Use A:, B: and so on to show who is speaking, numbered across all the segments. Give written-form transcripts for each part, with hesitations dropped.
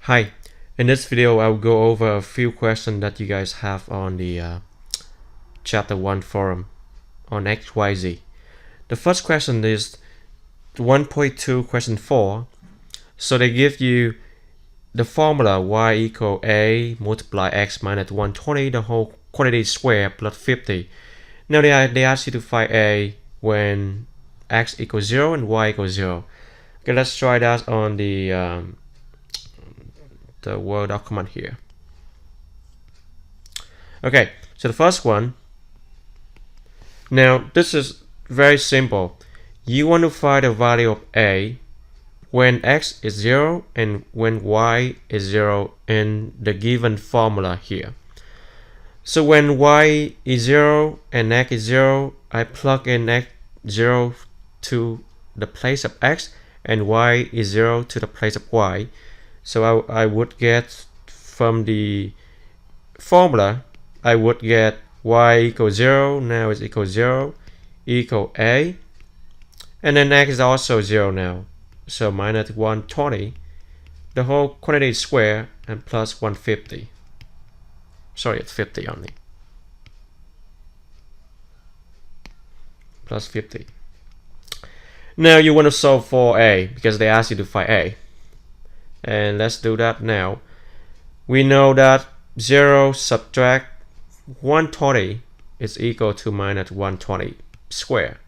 A: Hi, in this video I'll go over a few questions that you guys have on the chapter 1 forum on XYZ. The first question is 1.2 question 4. So they give you the formula y equal a multiply x minus 120 the whole quantity square plus 50. Now they ask you to find a when x equals 0 and y equals 0. Okay, let's try that on the Word document here. Okay, so the first one. Now this is very simple. You want to find the value of a when x is 0 and when y is 0 in the given formula here. So when y is 0 and x is 0, I plug in x 0 to the place of x and y is 0 to the place of y. So I would get from the formula, I would get y equals 0, now it's equals 0, equal a, and then x is also 0 now. So minus 120, the whole quantity is square, and plus 150. Sorry, it's 50 only. Plus 50. Now you want to solve for a, because they ask you to find a. And let's do that now. We know that 0 subtract 120 is equal to minus 120 square,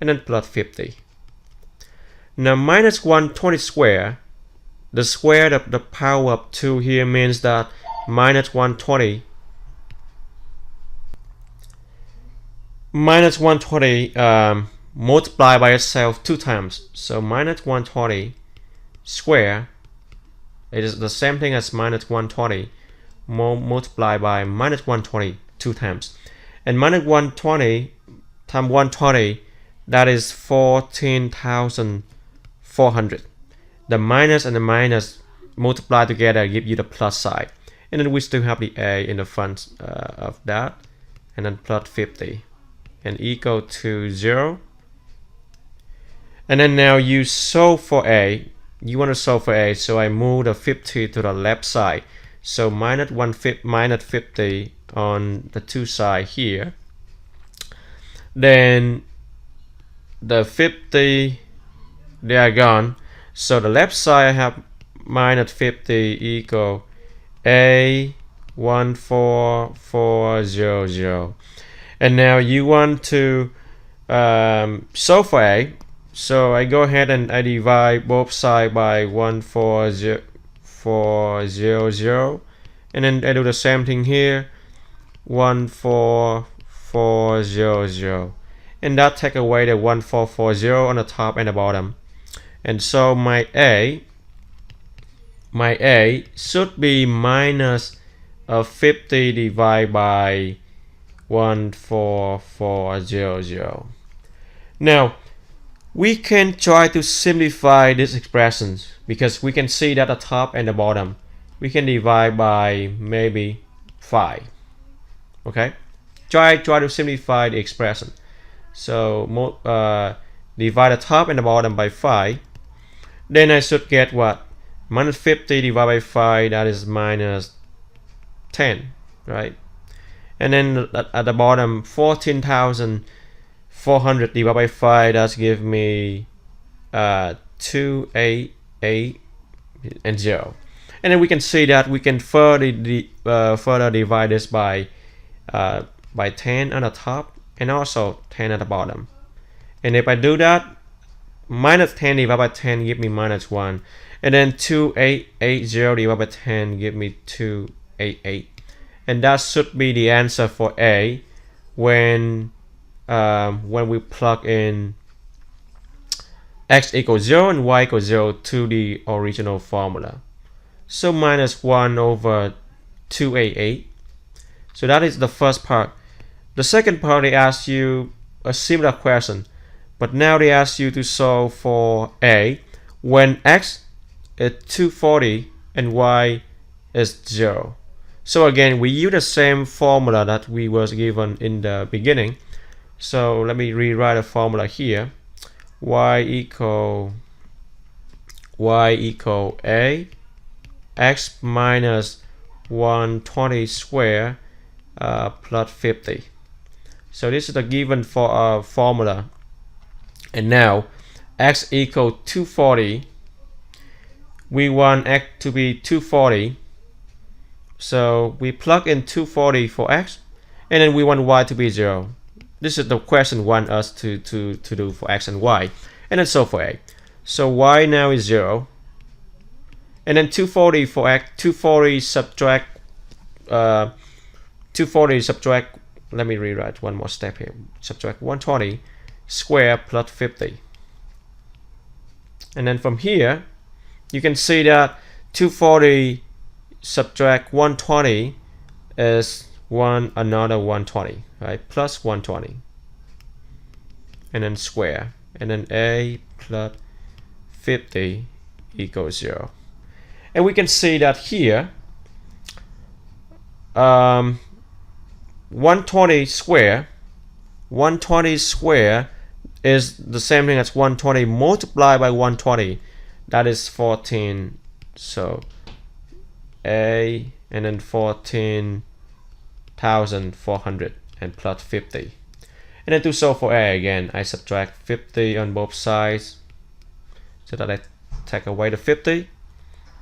A: and then plus 50. Now minus 120 square, the square of the power of 2 here means that minus 120 multiply by itself 2 times. So minus 120 square, it is the same thing as minus 120 multiplied by minus 120 2 times. And minus 120 times 120, that is 14,400. The minus and the minus multiply together give you the plus side. And then we still have the a in the front of that. And then plus 50 and equal to 0. And then now you solve for a. You want to solve for a, so I move the 50 to the left side. So minus 50 on the 2 sides here. Then the 50, they are gone. So the left side I have minus 50 equal a 14400. And now you want to solve for a. So I go ahead and I divide both sides by 14400, and then I do the same thing here, 14400, and that take away the 1440 on the top and the bottom. And so my a should be minus 50 divided by 14400. Now we can try to simplify these expressions because we can see that the top and the bottom we can divide by maybe 5. Okay, try to simplify the expression. So divide the top and the bottom by 5. Then I should get what? Minus 50 divided by 5, that is minus 10, right? And then at the bottom, 14,400 divided by 5, that's give me 288 and 0. And then we can see that we can further divide this by 10 on the top and also 10 at the bottom. And if I do that, minus 10 divided by 10 give me minus 1. And then 2880 divided by 10 give me 288. And that should be the answer for A when we plug in x equals 0 and y equals 0 to the original formula. So minus 1 over 288. So that is the first part. The second part, they ask you a similar question, but now they ask you to solve for A when x is 240 and y is 0. So again, we use the same formula that we was given in the beginning. So let me rewrite the formula here. Y equal a x minus 120 square plus 50. So this is the given for formula. And now x equal 240. We want x to be 240. So we plug in 240 for x, and then we want y to be 0. This is the question want us to do for x and y, and then so for a. So y now is 0, and then 240 for x. 240 subtract 240 subtract. Let me rewrite one more step here. Subtract 120 square plus 50, and then from here you can see that 240 subtract 120 is another 120, right? Plus 120, and then square, and then a plus 50 equals 0. And we can see that here 120 square is the same thing as 120 multiplied by 120. That is 14. So a, and then 14,400 and plus 50. And then to solve for a again, I subtract 50 on both sides so that I take away the 50.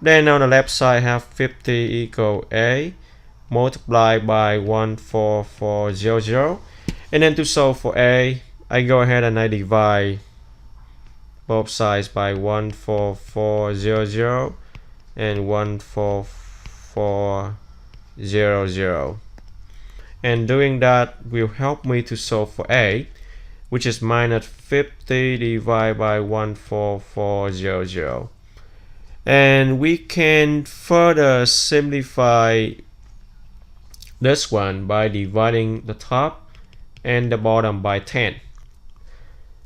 A: Then on the left side I have 50 equal a multiplied by 14400. And then to solve for a, I go ahead and I divide both sides by 14400 and 14400. And doing that will help me to solve for a, which is minus 50 divided by 14400. And we can further simplify this one by dividing the top and the bottom by 10.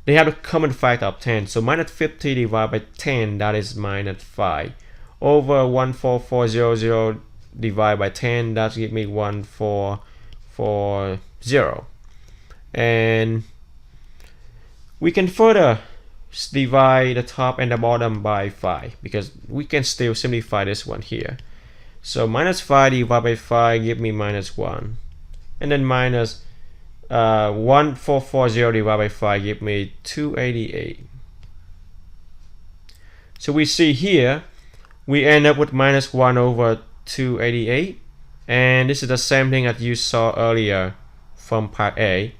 A: They have a common factor of 10, so minus 50 divided by 10, that is minus 5, over 14400 divided by 10, that gives me 1440. And we can further divide the top and the bottom by 5, because we can still simplify this one here. So minus 5 divided by 5 give me minus 1, and then minus 1440 divided by 5 give me 288. So we see here we end up with minus 1 over 288, and this is the same thing that you saw earlier from part A,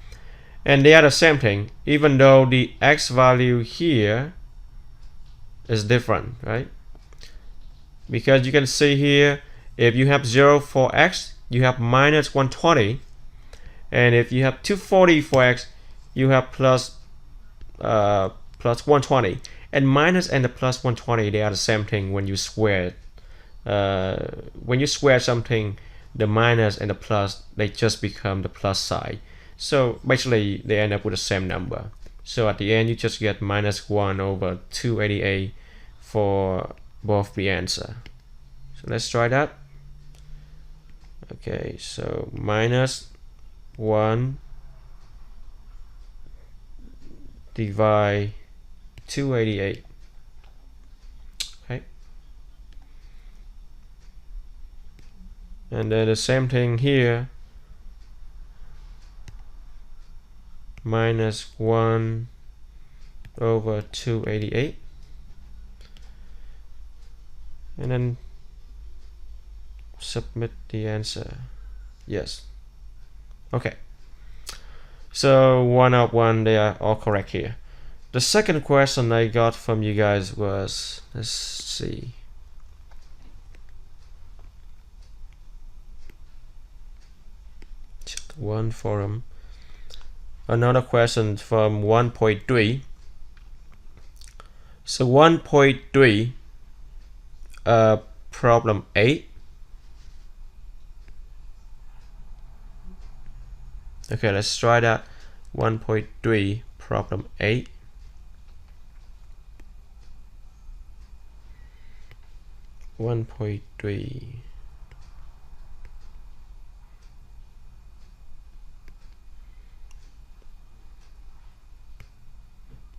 A: and they are the same thing even though the x value here is different, right? Because you can see here if you have 0 for x you have minus 120, and if you have 240 for x you have plus 120, and minus and the plus 120 they are the same thing when you square when you square something, the minus and the plus they just become the plus side. So basically they end up with the same number. So at the end you just get minus 1 over 288 for both the answer. So let's try that. Okay, so minus 1 divide 288. Okay, and then the same thing here, minus 1 over 288, and then submit the answer. Yes. Okay, so 1 out of 1, they are all correct here. The second question I got from you guys was, let's see, one forum, another question from 1.3. So 1.3 problem 8. Okay, let's try that. 1.3 problem 8.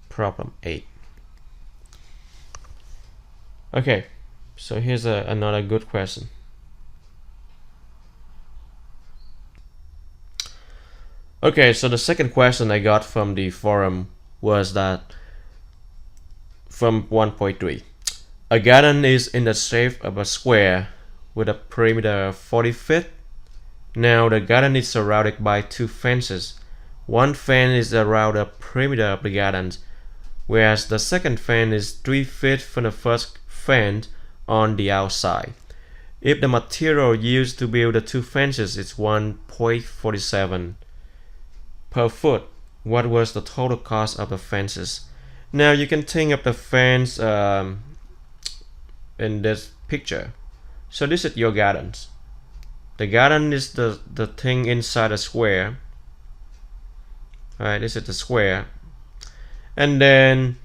A: Problem 8. Okay, So here's another good question. Okay, so the second question I got from the forum was that from 1.3. A garden is in the shape of a square with a perimeter of 40 feet. Now the garden is surrounded by two fences. One fence is around the perimeter of the garden, whereas the second fence is 3 feet from the first fence on the outside. If the material used to build the two fences is 1.47 per foot, what was the total cost of the fences? Now you can think of the fence in this picture. So this is your gardens. The garden is the thing inside a square. Alright, this is the square. And then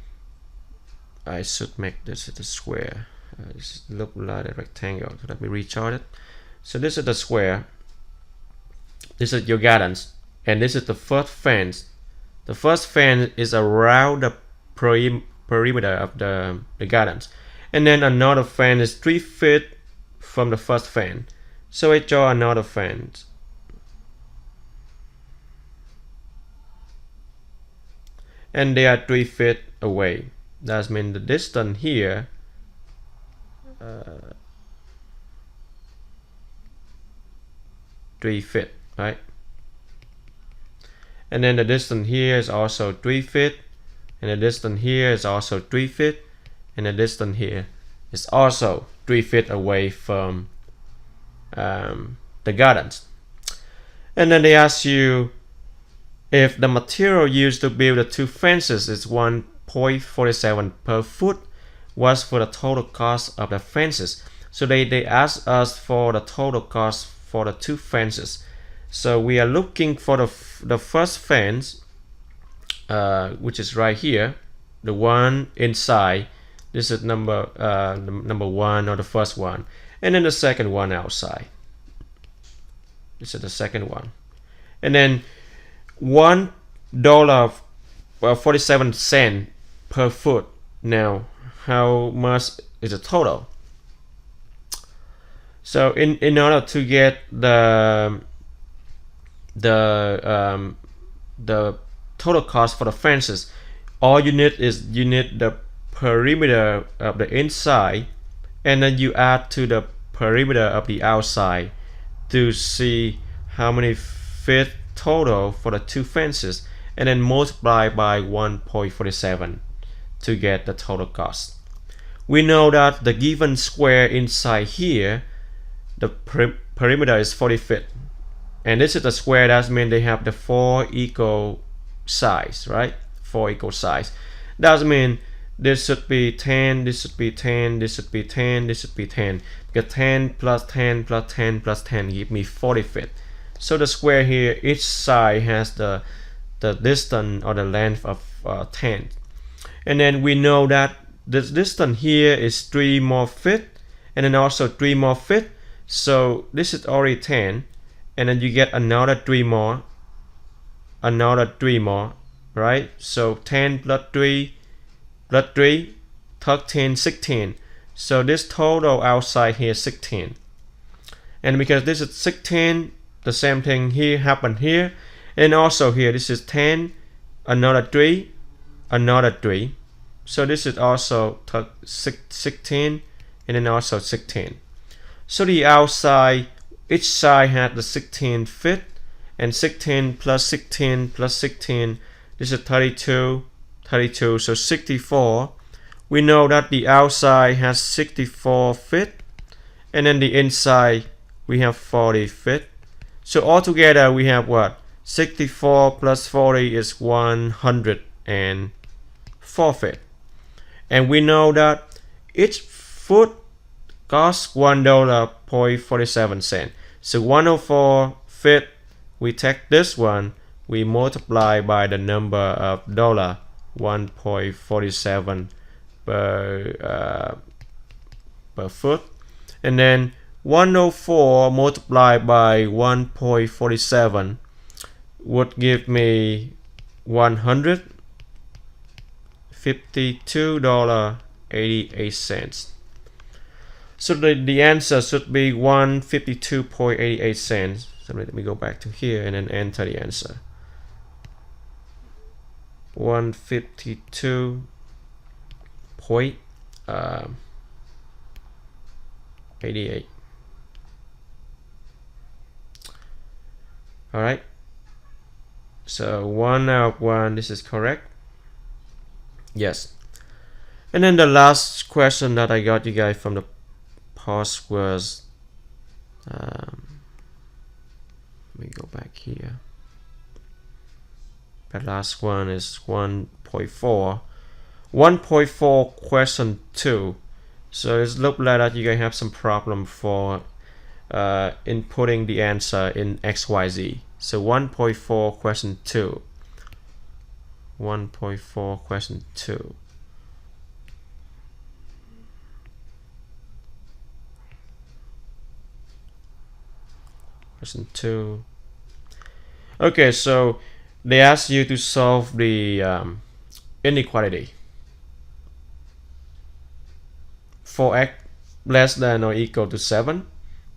A: I should make this a square. This look like a rectangle. So let me rechart it. So this is the square. This is your gardens. And this is the first fence. The first fence is around the perimeter of the gardens. And then another fence is 3 feet from the first fence. So I draw another fence. And they are 3 feet away. That means the distance here three feet, right? And then the distance here is also 3 feet, and the distance here is also 3 feet, and the distance here is also 3 feet away from the gardens. And then they ask you if the material used to build the two fences is 1.47 per foot, what's for the total cost of the fences? So they ask us for the total cost for the two fences. So we are looking for the first fence, which is right here, the one inside. This is number one, or the first one, and then the second one outside. This is the second one, and then $1.47 per foot. Now, how much is the total? So in order to get the total cost for the fences, all you need is the perimeter of the inside, and then you add to the perimeter of the outside to see how many feet total for the two fences, and then multiply by 1.47 to get the total cost. We know that the given square inside here, the perimeter is 40 feet, and this is the square. That means they have the 4 equal size, right? 4 equal size. That means this should be 10, this should be 10, this should be 10, this should be 10. Because 10 plus 10 plus 10 plus 10 give me 40 feet. So the square here, each side has the distance or the length of 10. And then we know that the distance here is 3 more feet, and then also 3 more feet. So this is already 10, and then you get another 3 more, right? So 10 plus 3 plus 3, 13, 16. So this total outside here is 16. And because this is 16, the same thing here happened here, and also here this is 10, another 3, another 3. So this is also 16, and then also 16. So the outside, each side had the 16 feet, and 16 plus 16 plus 16, this is 32, so 64. We know that the outside has 64 feet, and then the inside we have 40 feet. So altogether we have what? 64 plus 40 is 104 feet. And we know that each foot costs $1.47. So 104 feet, we take this one, we multiply by the number of $1.47 per foot, and then 104 multiplied by 1.47 would give me $152.88. So the answer should be 152.88 cents. So let me go back to here and then enter the answer. 152.88. All right. So 1 out of 1. This is correct. Yes. And then the last question that I got you guys from the past was, let me go back here. The last one is 1.4. 1.4 question 2. So it looks like that you guys have some problem for inputting the answer in XYZ. So 1.4 question 2. 1.4 question 2. Question 2. Okay, so they ask you to solve the inequality for x less than or equal to 7,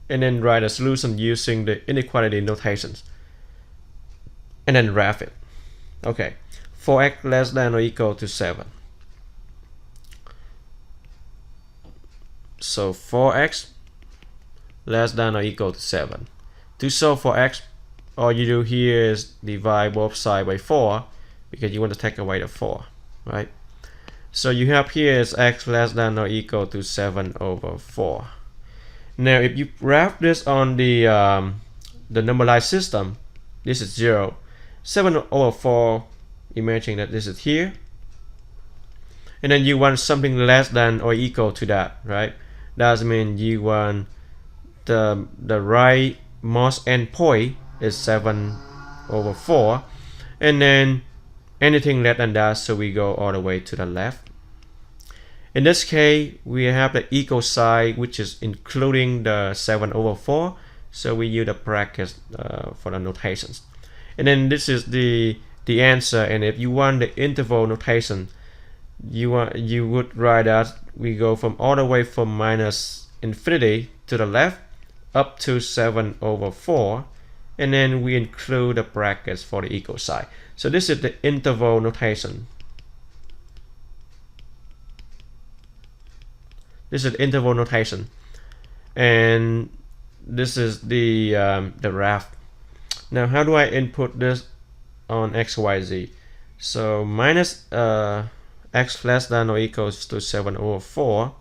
A: and then write a solution using the inequality notations, and then graph it. Okay, for x less than or equal to 7. So for x less than or equal to 7. To solve for x, all you do here is divide both sides by 4, because you want to take away the 4, right? So you have here is x less than or equal to 7 over 4. Now if you graph this on the normalized system, this is 0. 7 over 4, imagine that this is here. And then you want something less than or equal to that, right? That means you want the rightmost endpoint is 7 over 4, and then anything less than that, so we go all the way to the left. In this case, we have the equal sign, which is including the 7 over 4, so we use the brackets for the notations. And then this is the answer. And if you want the interval notation, you would write that we go from all the way from minus infinity to the left up to 7 over 4, and then we include the brackets for the equal sign. So this is the interval notation. This is the interval notation, and this is the graph. Now how do I input this on XYZ? So minus x less than or equals to 7 over 4.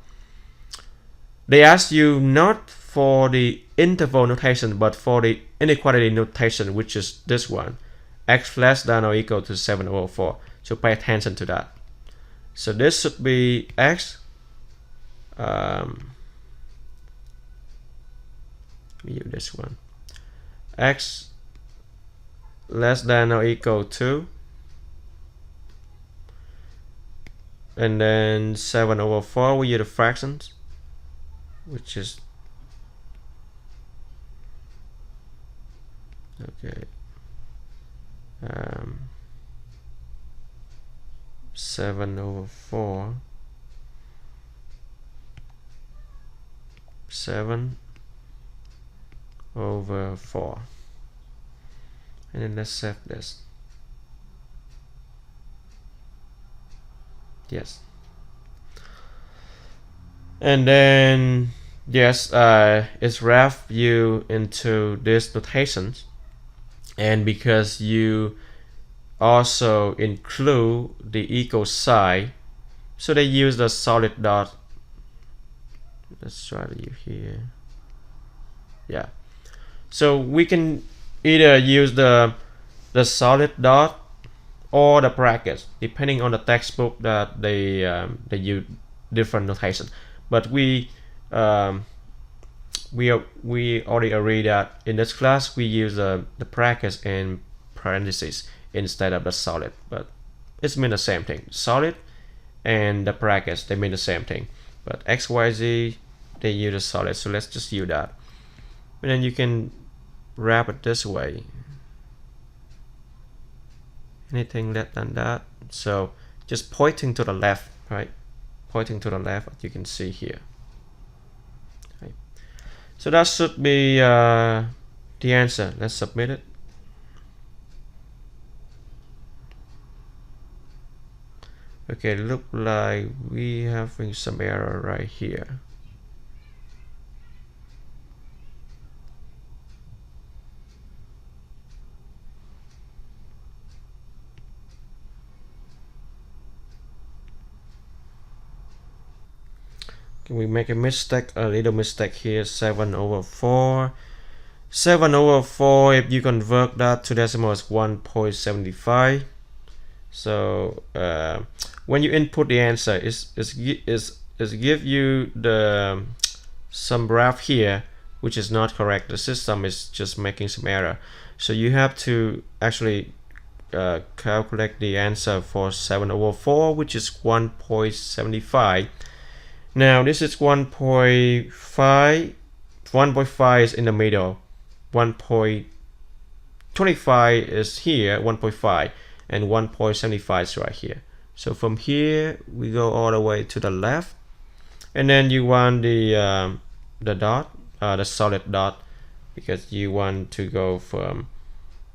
A: They ask you not for the interval notation, but for the inequality notation, which is this one, x less than or equal to 7 over 4. So pay attention to that. So this should be x. Use this one, x less than or equal to, and then 7 over 4, we use the fractions, which is okay, 7 over 4, 7 over 4, and then let's save this. Yes, and then yes, it's wrap you into this notations, and because you also include the equal sign, so they use the solid dot. Let's try to use here. Yeah, so we can either use the solid dot or the brackets, depending on the textbook that they use different notation. But we already agreed that in this class we use the brackets and parentheses instead of the solid, but it's mean the same thing. Solid and the brackets, they mean the same thing, but XYZ, they use the solid, so let's just use that. And then you can wrap it this way, anything less than that, so just pointing to the left, right? Pointing to the left, as you can see here. So that should be the answer. Let's submit it. Okay, look like we having some error right here. We make a mistake, a little mistake here. 7/4. 7/4, if you convert that to decimal, is 1.75. So when you input the answer, is give you the some graph here which is not correct. The system is just making some error. So you have to actually calculate the answer for 7/4, which is 1.75. Now this is 1.5. 1.5 is in the middle. 1.25 is here, 1.5, and 1.75 is right here. So from here we go all the way to the left, and then you want the dot, the solid dot, because you want to go from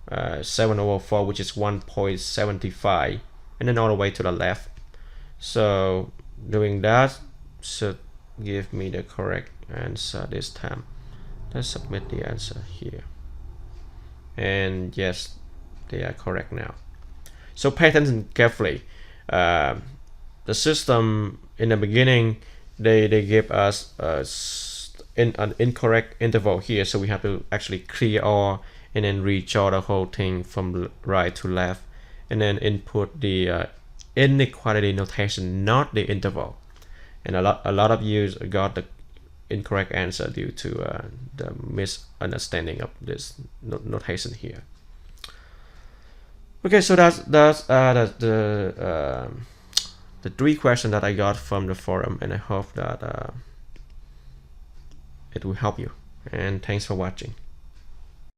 A: 7/4, which is 1.75, and then all the way to the left. So doing that should give me the correct answer this time. Let's submit the answer here, and yes, they are correct now. So pay attention carefully. The system in the beginning, they give us an incorrect interval here, so we have to actually clear all and then redraw the whole thing from right to left, and then input the inequality notation, not the interval. And a lot of you got the incorrect answer due to the misunderstanding of this notation here. Okay, so that's the 3 questions that I got from the forum, and I hope that it will help you. And thanks for watching.